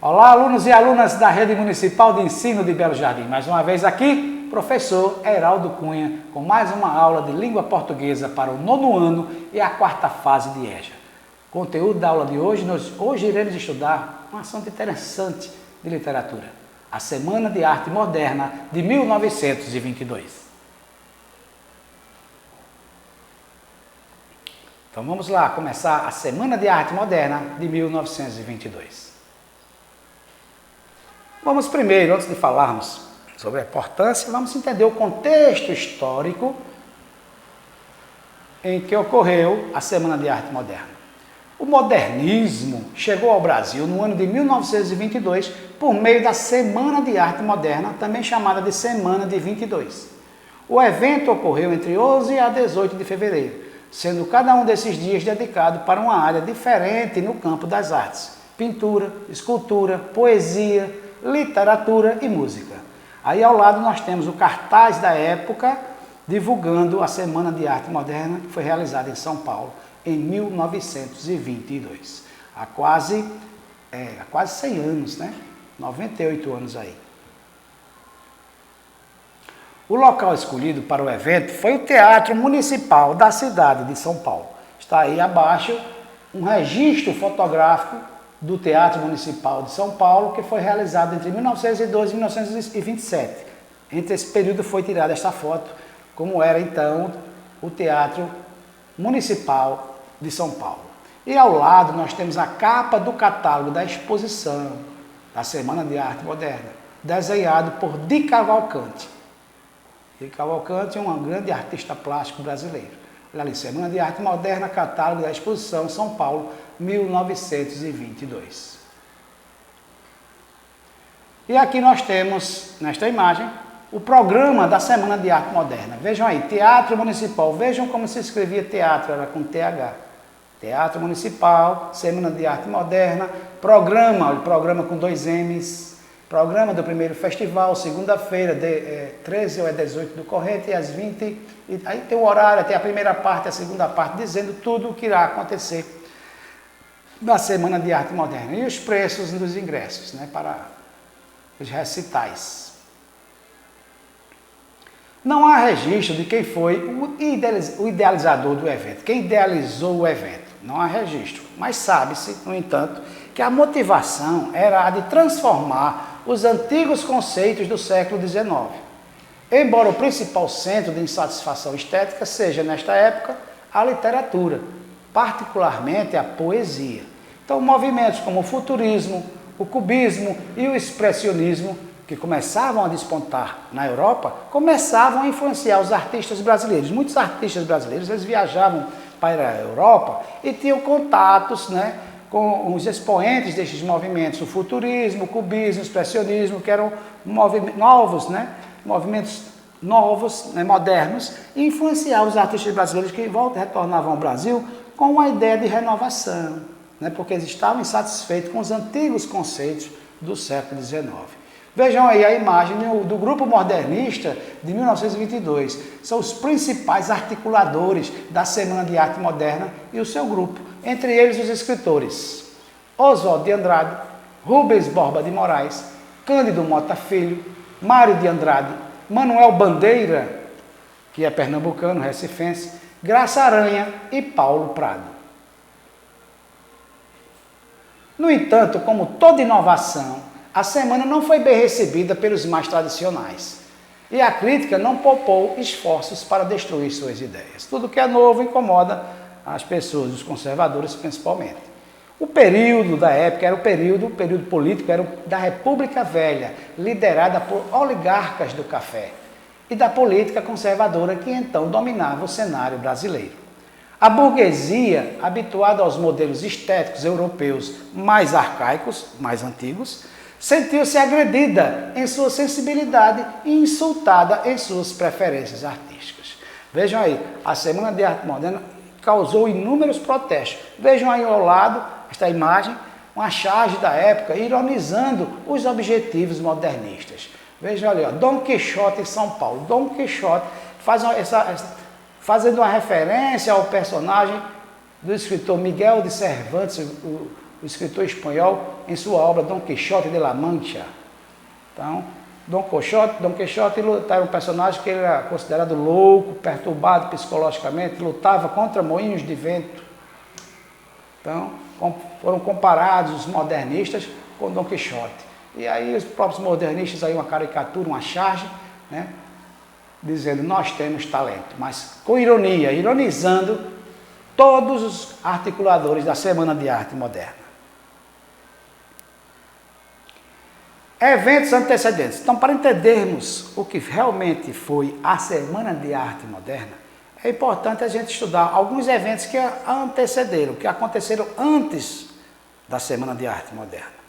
Olá, alunos e alunas da Rede Municipal de Ensino de Belo Jardim. Mais uma vez aqui, professor Heraldo Cunha, com mais uma aula de língua portuguesa para o 9º ano e a 4ª fase de EJA. Conteúdo da aula de hoje, hoje iremos estudar um assunto interessante de literatura, a Semana de Arte Moderna de 1922. Então vamos lá, começar a Semana de Arte Moderna de 1922. Vamos primeiro, antes de falarmos sobre a importância, vamos entender o contexto histórico em que ocorreu a Semana de Arte Moderna. O modernismo chegou ao Brasil no ano de 1922 por meio da Semana de Arte Moderna, também chamada de Semana de 22. O evento ocorreu entre 11 a 18 de fevereiro, sendo cada um desses dias dedicado para uma área diferente no campo das artes: pintura, escultura, poesia, literatura e música. Aí ao lado nós temos o cartaz da época divulgando a Semana de Arte Moderna, que foi realizada em São Paulo em 1922. Há quase 100 anos, né? 98 anos aí. O local escolhido para o evento foi o Teatro Municipal da cidade de São Paulo. Está aí abaixo um registro fotográfico do Teatro Municipal de São Paulo, que foi realizado entre 1912 e 1927. Entre esse período foi tirada esta foto, como era então o Teatro Municipal de São Paulo. E ao lado nós temos a capa do catálogo da exposição da Semana de Arte Moderna, desenhado por Di Cavalcanti. Di Cavalcanti é um grande artista plástico brasileiro. Olha ali, Semana de Arte Moderna, catálogo da exposição São Paulo, 1922. E aqui nós temos, nesta imagem, o programa da Semana de Arte Moderna. Vejam aí, Teatro Municipal. Vejam como se escrevia teatro, era com TH. Teatro Municipal, Semana de Arte Moderna, programa com 2 M's, programa do primeiro festival, segunda-feira, 13 ou 18 do corrente, e às 20, e aí tem o horário, tem a primeira parte e a segunda parte, dizendo tudo o que irá acontecer na Semana de Arte Moderna. E os preços dos ingressos, né, para os recitais. Não há registro de quem foi o idealizador do evento, quem idealizou o evento. Não há registro, mas sabe-se, no entanto, que a motivação era a de transformar os antigos conceitos do século XIX. Embora o principal centro de insatisfação estética seja, nesta época, a literatura, particularmente a poesia. Então, movimentos como o futurismo, o cubismo e o expressionismo, que começavam a despontar na Europa, começavam a influenciar os artistas brasileiros. Muitos artistas brasileiros, eles viajavam para a Europa e tinham contatos, né, com os expoentes destes movimentos, o futurismo, o cubismo, o expressionismo, que eram movimentos novos, né, modernos, e influenciavam os artistas brasileiros que retornavam ao Brasil com uma ideia de renovação, né, porque eles estavam insatisfeitos com os antigos conceitos do século XIX. Vejam aí a imagem do grupo modernista de 1922. São os principais articuladores da Semana de Arte Moderna e o seu grupo. Entre eles os escritores Oswald de Andrade, Rubens Borba de Moraes, Cândido Mota Filho, Mário de Andrade, Manuel Bandeira, que é pernambucano, recifense, Graça Aranha e Paulo Prado. No entanto, como toda inovação, a semana não foi bem recebida pelos mais tradicionais. E a crítica não poupou esforços para destruir suas ideias. Tudo que é novo incomoda as pessoas, os conservadores principalmente. O período da época era o período político, era da República Velha, liderada por oligarcas do café, e da política conservadora que então dominava o cenário brasileiro. A burguesia, habituada aos modelos estéticos europeus mais arcaicos, mais antigos, sentiu-se agredida em sua sensibilidade e insultada em suas preferências artísticas. Vejam aí, a Semana de Arte Moderna causou inúmeros protestos. Vejam aí ao lado, esta imagem, uma charge da época ironizando os objetivos modernistas. Vejam ali, ó, Dom Quixote em São Paulo. Dom Quixote fazendo uma referência ao personagem do escritor Miguel de Cervantes, o escritor espanhol, em sua obra Dom Quixote de la Mancha. Então, Dom Quixote era um personagem que ele era considerado louco, perturbado psicologicamente, lutava contra moinhos de vento. Então, foram comparados os modernistas com Dom Quixote. E aí os próprios modernistas, aí uma caricatura, uma charge, né, dizendo, nós temos talento, mas com ironia, ironizando todos os articuladores da Semana de Arte Moderna. Eventos antecedentes. Então, para entendermos o que realmente foi a Semana de Arte Moderna, é importante a gente estudar alguns eventos que a antecederam, que aconteceram antes da Semana de Arte Moderna.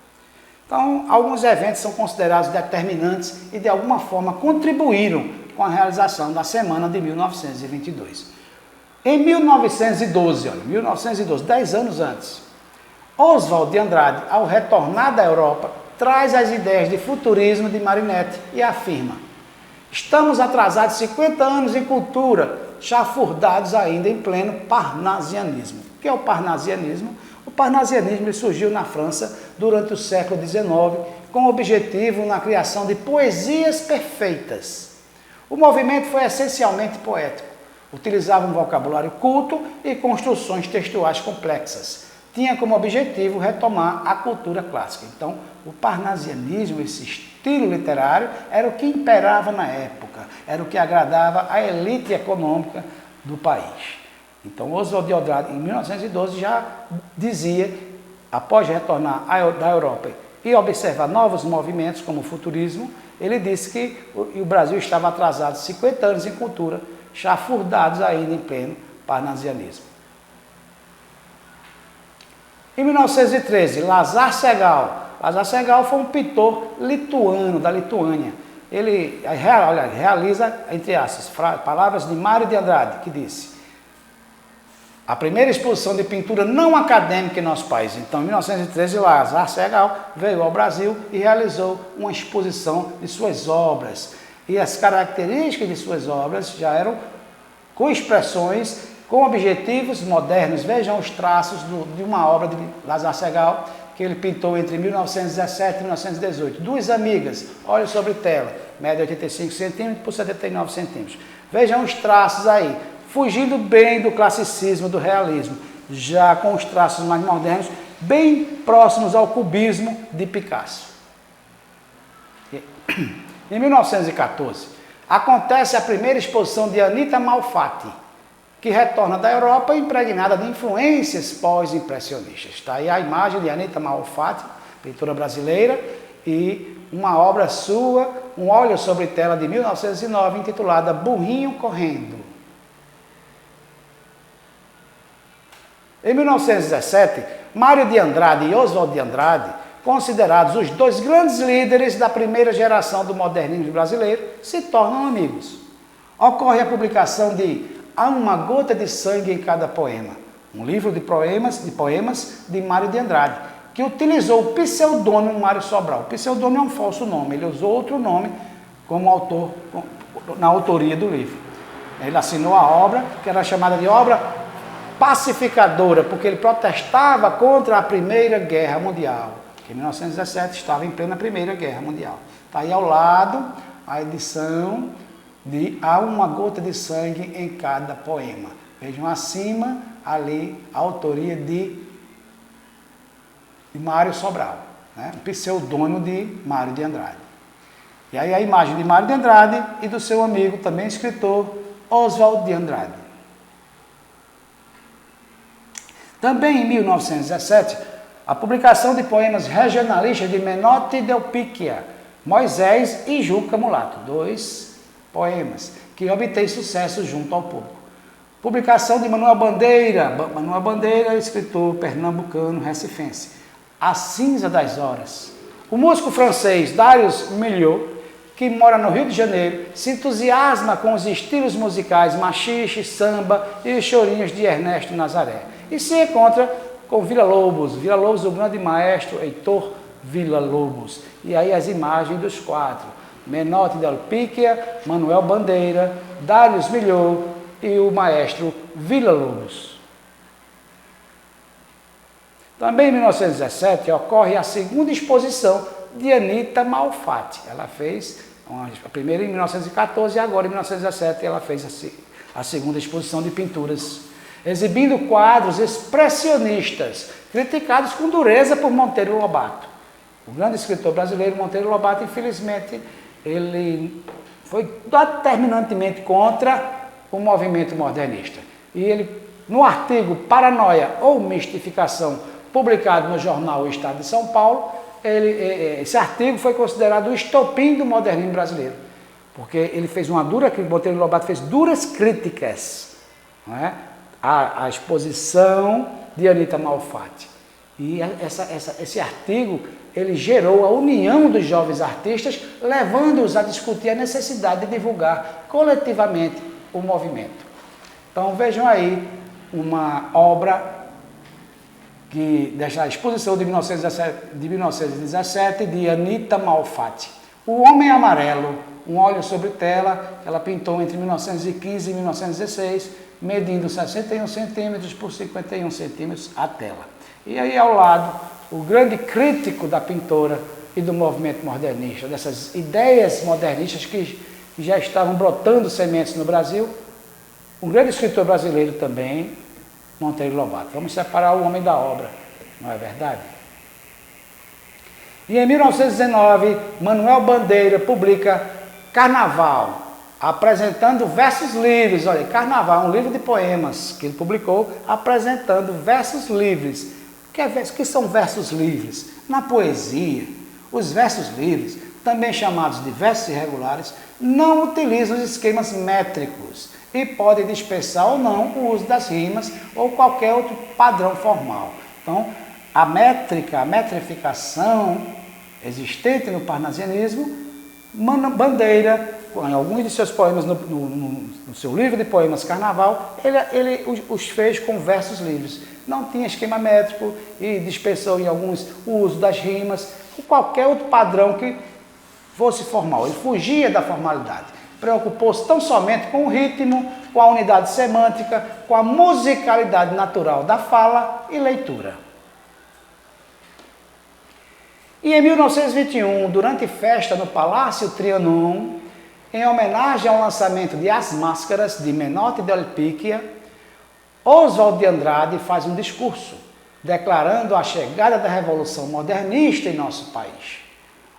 Então, alguns eventos são considerados determinantes e, de alguma forma, contribuíram com a realização da Semana de 1922. Em 1912, 10 anos antes, Oswald de Andrade, ao retornar da Europa, traz as ideias de futurismo de Marinetti e afirma: estamos atrasados 50 anos em cultura, chafurdados ainda em pleno parnasianismo. O que é o parnasianismo? O parnasianismo surgiu na França durante o século XIX com o objetivo na criação de poesias perfeitas. O movimento foi essencialmente poético, utilizava um vocabulário culto e construções textuais complexas. Tinha como objetivo retomar a cultura clássica. Então, o parnasianismo, esse estilo literário, era o que imperava na época, era o que agradava à elite econômica do país. Então, Oswald de Andrade, em 1912, já dizia, após retornar da Europa e observar novos movimentos como o futurismo, ele disse que o Brasil estava atrasado 50 anos em cultura, chafurdados ainda em pleno parnasianismo. Em 1913, Lazar Segal. Lazar Segal foi um pintor lituano, da Lituânia. Ele realiza, entre aspas, palavras de Mário de Andrade, que disse: a primeira exposição de pintura não acadêmica em nosso país. Então, em 1913, Lazar Segal veio ao Brasil e realizou uma exposição de suas obras. E as características de suas obras já eram com expressões, com objetivos modernos. Vejam os traços de uma obra de Lazar Segal, que ele pintou entre 1917 e 1918. Duas amigas, olho sobre tela, média 85 centímetros por 79 centímetros. Vejam os traços aí, fugindo bem do classicismo, do realismo, já com os traços mais modernos, bem próximos ao cubismo de Picasso. Em 1914, acontece a primeira exposição de Anita Malfatti, que retorna da Europa impregnada de influências pós-impressionistas. Está aí a imagem de Anita Malfatti, pintora brasileira, e uma obra sua, um óleo sobre tela de 1909, intitulada Burrinho Correndo. Em 1917, Mário de Andrade e Oswald de Andrade, considerados os dois grandes líderes da primeira geração do modernismo brasileiro, se tornam amigos. Ocorre a publicação de Há uma gota de sangue em cada poema, um livro de poemas de Mário de Andrade, que utilizou o pseudônimo Mário Sobral. O pseudônimo é um falso nome, ele usou outro nome como autor, na autoria do livro. Ele assinou a obra, que era chamada de obra pacificadora, porque ele protestava contra a Primeira Guerra Mundial, que em 1917 estava em plena Primeira Guerra Mundial. Está aí ao lado a edição de Há uma gota de sangue em cada poema. Vejam acima, ali, a autoria de Mário Sobral, né? Pseudônimo de Mário de Andrade. E aí a imagem de Mário de Andrade e do seu amigo, também escritor, Oswald de Andrade. Também em 1917, a publicação de poemas regionalistas de Menotti Del Picchia, Moisés e Juca Mulato, dois poemas que obtém sucesso junto ao público. Publicação de Manuel Bandeira, escritor pernambucano, recifense, A Cinza das Horas. O músico francês Darius Milhaud, que mora no Rio de Janeiro, se entusiasma com os estilos musicais machixe, samba e os chorinhos de Ernesto Nazaré. E se encontra com Villa-Lobos, o grande maestro Heitor Villa-Lobos. E aí as imagens dos quatro: Menotti Del Picchia, Manuel Bandeira, Darius Milhaud e o maestro Villa-Lobos. Também em 1917 ocorre a segunda exposição de Anita Malfatti. Ela fez a primeira em 1914 e agora em 1917 ela fez a segunda exposição de pinturas, exibindo quadros expressionistas, criticados com dureza por Monteiro Lobato. O grande escritor brasileiro Monteiro Lobato, infelizmente, ele foi determinantemente contra o movimento modernista. E ele, no artigo Paranoia ou Mistificação, publicado no jornal O Estado de São Paulo, esse artigo foi considerado o estopim do modernismo brasileiro, porque ele fez Monteiro Lobato fez duras críticas, não é? à exposição de Anita Malfatti. E esse artigo, ele gerou a união dos jovens artistas, levando-os a discutir a necessidade de divulgar coletivamente o movimento. Então vejam aí uma obra desta exposição de 1917 de Anita Malfatti. O Homem Amarelo, um óleo sobre tela, ela pintou entre 1915 e 1916, medindo 61 centímetros por 51 centímetros a tela. E aí ao lado, o grande crítico da pintora e do movimento modernista, dessas ideias modernistas que já estavam brotando sementes no Brasil, um grande escritor brasileiro também, Monteiro Lobato. Vamos separar o homem da obra, não é verdade? E em 1919, Manuel Bandeira publica Carnaval, apresentando versos livres. Olha, Carnaval é um livro de poemas que ele publicou, apresentando versos livres. O que são versos livres? Na poesia, os versos livres, também chamados de versos irregulares, não utilizam os esquemas métricos e podem dispensar ou não o uso das rimas ou qualquer outro padrão formal. Então, a metrificação existente no parnasianismo, Bandeira, em alguns de seus poemas, no seu livro de poemas Carnaval, ele os fez com versos livres. Não tinha esquema métrico e dispensou em alguns o uso das rimas, ou qualquer outro padrão que fosse formal. Ele fugia da formalidade. Preocupou-se tão somente com o ritmo, com a unidade semântica, com a musicalidade natural da fala e leitura. E em 1921, durante festa no Palácio Trianon, em homenagem ao lançamento de As Máscaras, de Menotti del Picchia, Oswald de Andrade faz um discurso, declarando a chegada da Revolução Modernista em nosso país.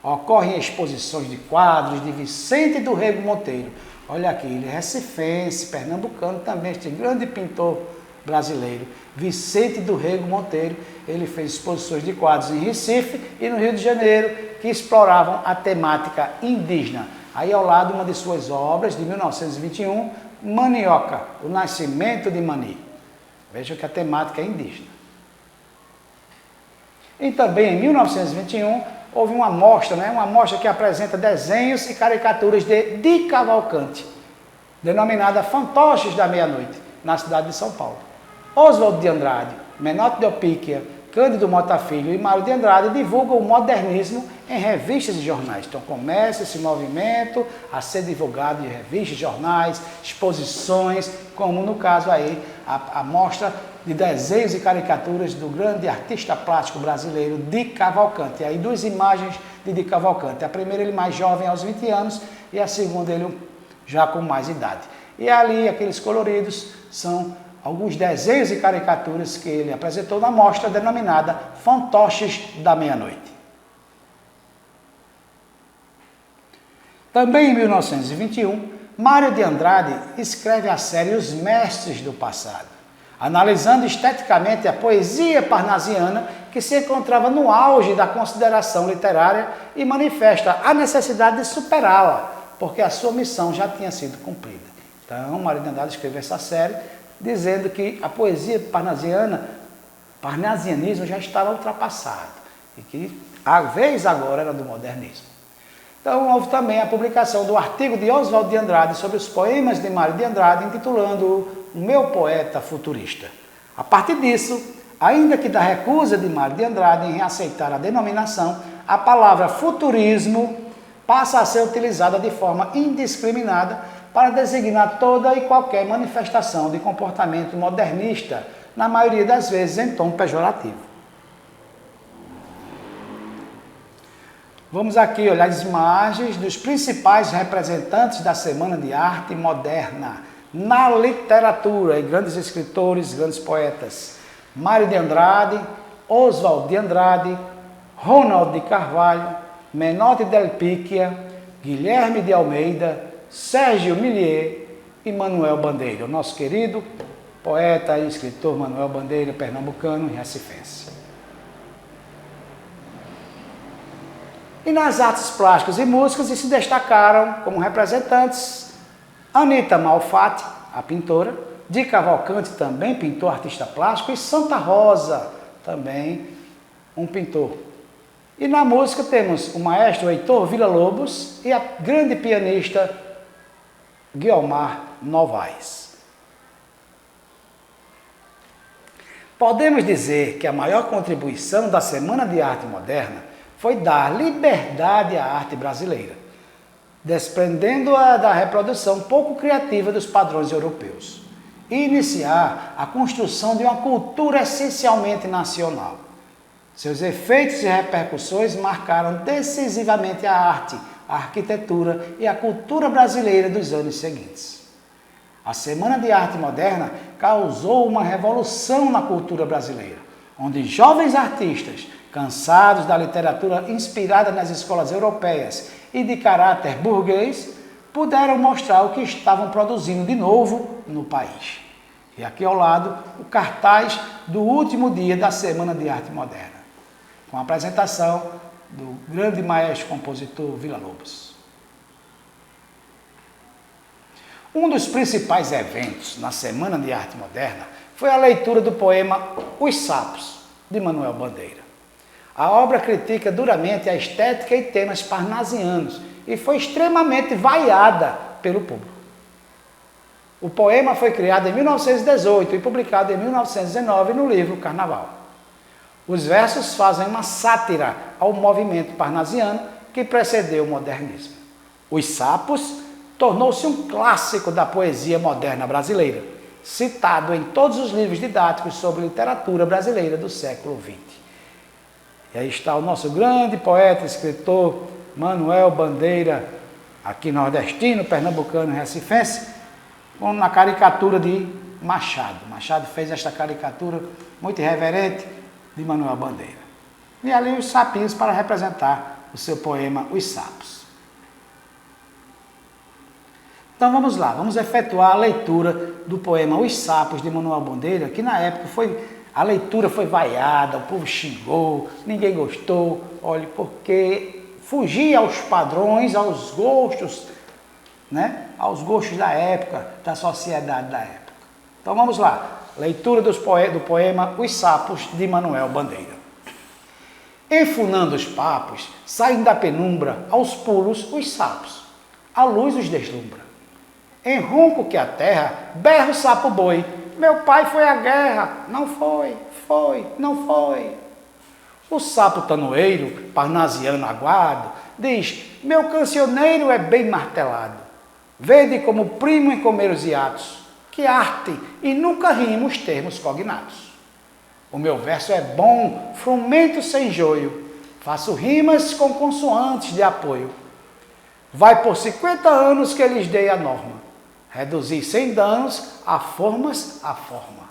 Ocorrem exposições de quadros de Vicente do Rego Monteiro. Olha aqui, ele é recifense, pernambucano também, este grande pintor brasileiro, Vicente do Rego Monteiro. Ele fez exposições de quadros em Recife e no Rio de Janeiro, que exploravam a temática indígena. Aí ao lado, uma de suas obras, de 1921, Manioca, o Nascimento de Mani. Vejam que a temática é indígena. E também em 1921, houve uma mostra que apresenta desenhos e caricaturas de Cavalcante, denominada Fantoches da Meia-Noite, na cidade de São Paulo. Oswald de Andrade, Menotti del Picchia, Cândido Mota Filho e Mário de Andrade divulgam o modernismo em revistas e jornais. Então começa esse movimento a ser divulgado em revistas, jornais, exposições, como no caso aí a mostra de desenhos e caricaturas do grande artista plástico brasileiro Di Cavalcanti. E aí duas imagens de Di Cavalcanti. A primeira ele mais jovem, aos 20 anos, e a segunda ele já com mais idade. E ali aqueles coloridos são alguns desenhos e caricaturas que ele apresentou na mostra denominada Fantoches da Meia-Noite. Também em 1921, Mário de Andrade escreve a série Os Mestres do Passado, analisando esteticamente a poesia parnasiana que se encontrava no auge da consideração literária e manifesta a necessidade de superá-la, porque a sua missão já tinha sido cumprida. Então, Mário de Andrade escreveu essa série dizendo que a poesia parnasianismo já estava ultrapassado e que a vez agora era do modernismo. Então, houve também a publicação do artigo de Oswald de Andrade sobre os poemas de Mário de Andrade, intitulando O Meu Poeta Futurista. A partir disso, ainda que da recusa de Mário de Andrade em aceitar a denominação, a palavra futurismo passa a ser utilizada de forma indiscriminada para designar toda e qualquer manifestação de comportamento modernista, na maioria das vezes em tom pejorativo. Vamos aqui olhar as imagens dos principais representantes da Semana de Arte Moderna na literatura, e grandes escritores, grandes poetas. Mário de Andrade, Oswald de Andrade, Ronald de Carvalho, Menotti del Picchia, Guilherme de Almeida, Sérgio Millier e Manuel Bandeira, o nosso querido poeta e escritor Manuel Bandeira, pernambucano e recifense. E nas artes plásticas e músicas se destacaram como representantes Anita Malfatti, a pintora, Di Cavalcanti, também pintor, artista plástico, e Santa Rosa, também um pintor. E na música temos o maestro Heitor Villa-Lobos e a grande pianista Guiomar Novaes. Podemos dizer que a maior contribuição da Semana de Arte Moderna foi dar liberdade à arte brasileira, desprendendo-a da reprodução pouco criativa dos padrões europeus, e iniciar a construção de uma cultura essencialmente nacional. Seus efeitos e repercussões marcaram decisivamente a arte, a arquitetura e a cultura brasileira dos anos seguintes. A Semana de Arte Moderna causou uma revolução na cultura brasileira, onde jovens artistas, cansados da literatura inspirada nas escolas europeias e de caráter burguês, puderam mostrar o que estavam produzindo de novo no país. E aqui ao lado, o cartaz do último dia da Semana de Arte Moderna, com a apresentação do grande maestro compositor Villa-Lobos. Um dos principais eventos na Semana de Arte Moderna foi a leitura do poema Os Sapos, de Manuel Bandeira. A obra critica duramente a estética e temas parnasianos e foi extremamente vaiada pelo público. O poema foi criado em 1918 e publicado em 1919 no livro Carnaval. Os versos fazem uma sátira ao movimento parnasiano que precedeu o modernismo. Os Sapos tornou-se um clássico da poesia moderna brasileira, citado em todos os livros didáticos sobre literatura brasileira do século XX. E aí está o nosso grande poeta e escritor Manuel Bandeira, aqui nordestino, pernambucano e recifense, na caricatura de Machado. Machado fez esta caricatura muito irreverente de Manuel Bandeira. E ali os sapinhos para representar o seu poema Os Sapos. Então vamos lá, vamos efetuar a leitura do poema Os Sapos de Manuel Bandeira, que na época a leitura foi vaiada, o povo xingou, ninguém gostou, olha, porque fugia aos padrões, aos gostos, né? Aos gostos da época, da sociedade da época. Então vamos lá, leitura do poema Os Sapos de Manuel Bandeira. Enfunando os papos, saem da penumbra, aos pulos os sapos, a luz os deslumbra. Em ronco que a terra, berra o sapo boi, meu pai foi à guerra, não foi, não foi. O sapo tanoeiro, parnasiano aguado, diz, meu cancioneiro é bem martelado. Vede como primo em comer os hiatos, que arte, e nunca rimo os termos cognatos. O meu verso é bom, frumento sem joio, faço rimas com consoantes de apoio. Vai por 50 anos que lhes dei a norma, reduzir sem danos a formas a forma.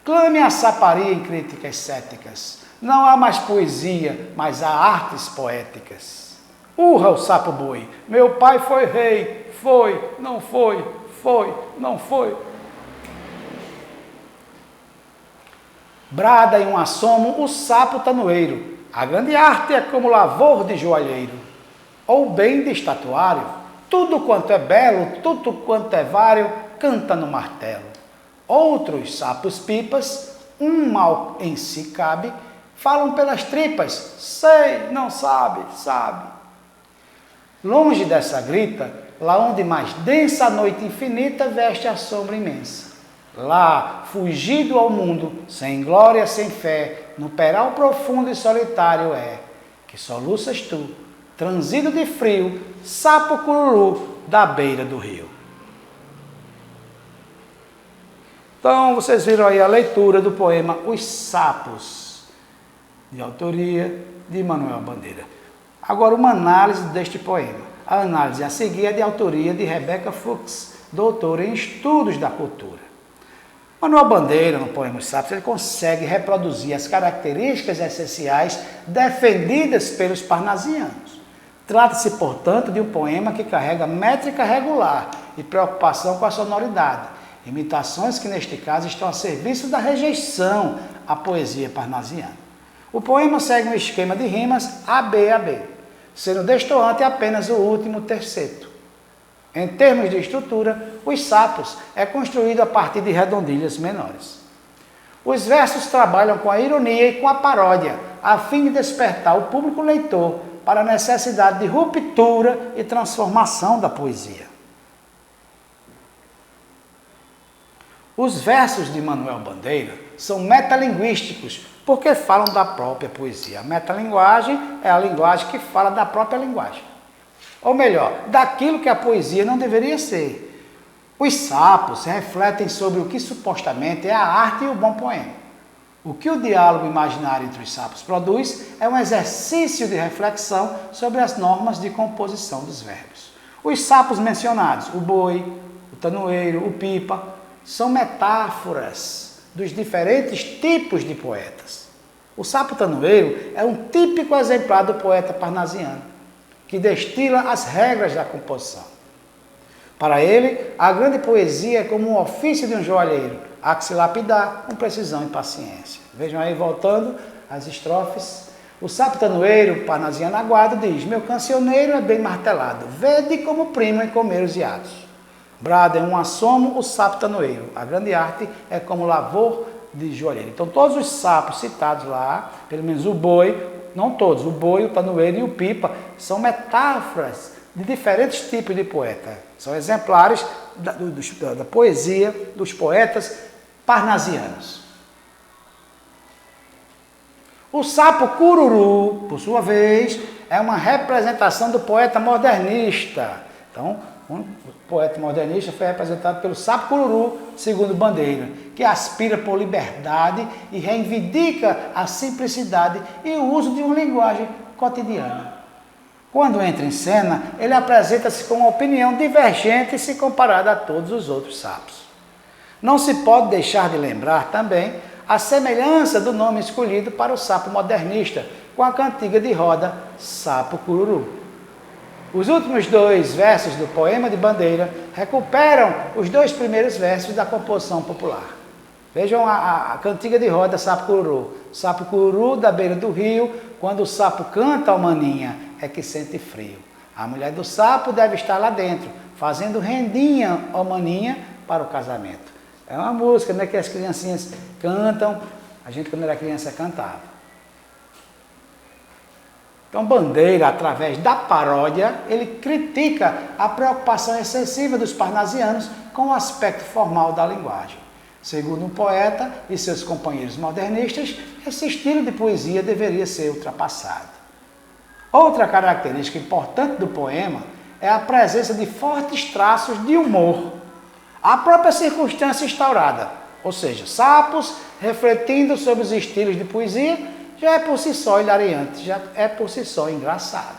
Clame a saparia em críticas céticas, não há mais poesia, mas há artes poéticas. Urra o sapo boi, meu pai foi rei, foi, não foi, não foi. Brada em um assomo o sapo tanoeiro, a grande arte é como lavor de joalheiro, ou bem de estatuário, tudo quanto é belo, tudo quanto é vário, canta no martelo. Outros sapos pipas, um mal em si cabe, falam pelas tripas, sei, não sabe, sabe. Longe dessa grita, lá onde mais densa a noite infinita veste a sombra imensa. Lá, fugido ao mundo, sem glória, sem fé, no peral profundo e solitário é, que soluças tu, transido de frio, sapo cururu da beira do rio. Então, vocês viram aí a leitura do poema Os Sapos, de autoria de Manuel Bandeira. Agora, uma análise deste poema. A análise a seguir é de autoria de Rebecca Fuchs, doutora em estudos da cultura. Manuel Bandeira, no poema Os Sapos, ele consegue reproduzir as características essenciais defendidas pelos parnasianos. Trata-se, portanto, de um poema que carrega métrica regular e preocupação com a sonoridade, imitações que, neste caso, estão a serviço da rejeição à poesia parnasiana. O poema segue um esquema de rimas AB, sendo destoante apenas o último terceto. Em termos de estrutura, Os Sapos é construído a partir de redondilhas menores. Os versos trabalham com a ironia e com a paródia, a fim de despertar o público leitor para a necessidade de ruptura e transformação da poesia. Os versos de Manuel Bandeira são metalinguísticos, porque falam da própria poesia. A metalinguagem é a linguagem que fala da própria linguagem. Ou melhor, daquilo que a poesia não deveria ser. Os sapos refletem sobre o que supostamente é a arte e o bom poema. O que o diálogo imaginário entre os sapos produz é um exercício de reflexão sobre as normas de composição dos verbos. Os sapos mencionados, o boi, o tanoeiro, o pipa, são metáforas dos diferentes tipos de poetas. O sapo tanoeiro é um típico exemplar do poeta parnasiano, que destila as regras da composição. Para ele, a grande poesia é como um ofício de um joalheiro, há que se lapidar com precisão e paciência. Vejam aí, voltando às estrofes. O sapo tanoeiro, parnasiano aguado, diz: meu cancioneiro é bem martelado, vede como primo em comer os iados. Brada é um assomo o sapo tanoeiro. A grande arte é como lavor de joalheiro. Então, todos os sapos citados lá, pelo menos o boi, não todos, o boi, o tanoeiro e o pipa, são metáforas de diferentes tipos de poeta. São exemplares da poesia dos poetas parnasianos. O sapo cururu, por sua vez, é uma representação do poeta modernista. Então, o poeta modernista foi representado pelo sapo cururu, segundo Bandeira, que aspira por liberdade e reivindica a simplicidade e o uso de uma linguagem cotidiana. Quando entra em cena, ele apresenta-se com uma opinião divergente se comparada a todos os outros sapos. Não se pode deixar de lembrar também a semelhança do nome escolhido para o sapo modernista, com a cantiga de roda Sapo Cururu. Os últimos dois versos do poema de Bandeira recuperam os dois primeiros versos da composição popular. Vejam a cantiga de roda Sapo Cururu. Sapo cururu da beira do rio, quando o sapo canta ao maninha, é que sente frio. A mulher do sapo deve estar lá dentro, fazendo rendinha ao maninha para o casamento. É uma música, né, que as criancinhas cantam. A gente, quando era criança, cantava. Então, Bandeira, através da paródia, ele critica a preocupação excessiva dos parnasianos com o aspecto formal da linguagem. Segundo o poeta e seus companheiros modernistas, esse estilo de poesia deveria ser ultrapassado. Outra característica importante do poema é a presença de fortes traços de humor. A própria circunstância instaurada, ou seja, sapos refletindo sobre os estilos de poesia, já é por si só hilariante, já é por si só engraçado.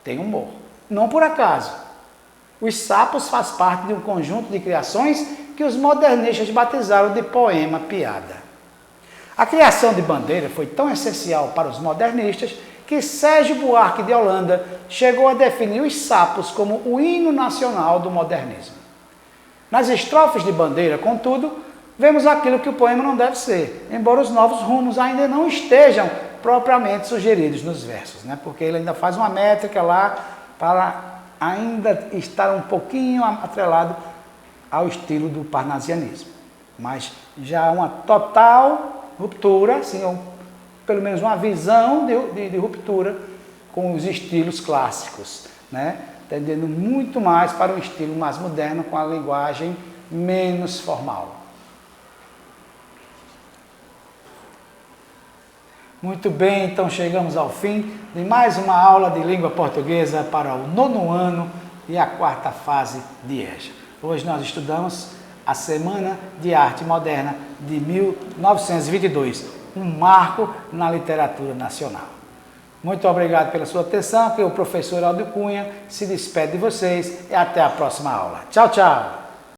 Tem humor. Não por acaso. Os sapos faz parte de um conjunto de criações que os modernistas batizaram de poema piada. A criação de Bandeira foi tão essencial para os modernistas que Sérgio Buarque de Holanda chegou a definir os sapos como o hino nacional do modernismo. Nas estrofes de Bandeira, contudo, vemos aquilo que o poema não deve ser, embora os novos rumos ainda não estejam propriamente sugeridos nos versos, né? Porque ele ainda faz uma métrica lá para ainda estar um pouquinho atrelado ao estilo do parnasianismo. Mas já há uma total ruptura, assim, ou pelo menos uma visão de ruptura com os estilos clássicos, né? Tendendo muito mais para um estilo mais moderno, com a linguagem menos formal. Muito bem, então chegamos ao fim de mais uma aula de língua portuguesa para o 9º ano e a 4ª fase de EJA. Hoje nós estudamos a Semana de Arte Moderna de 1922, um marco na literatura nacional. Muito obrigado pela sua atenção, que o professor Aldo Cunha se despede de vocês e até a próxima aula. Tchau, tchau!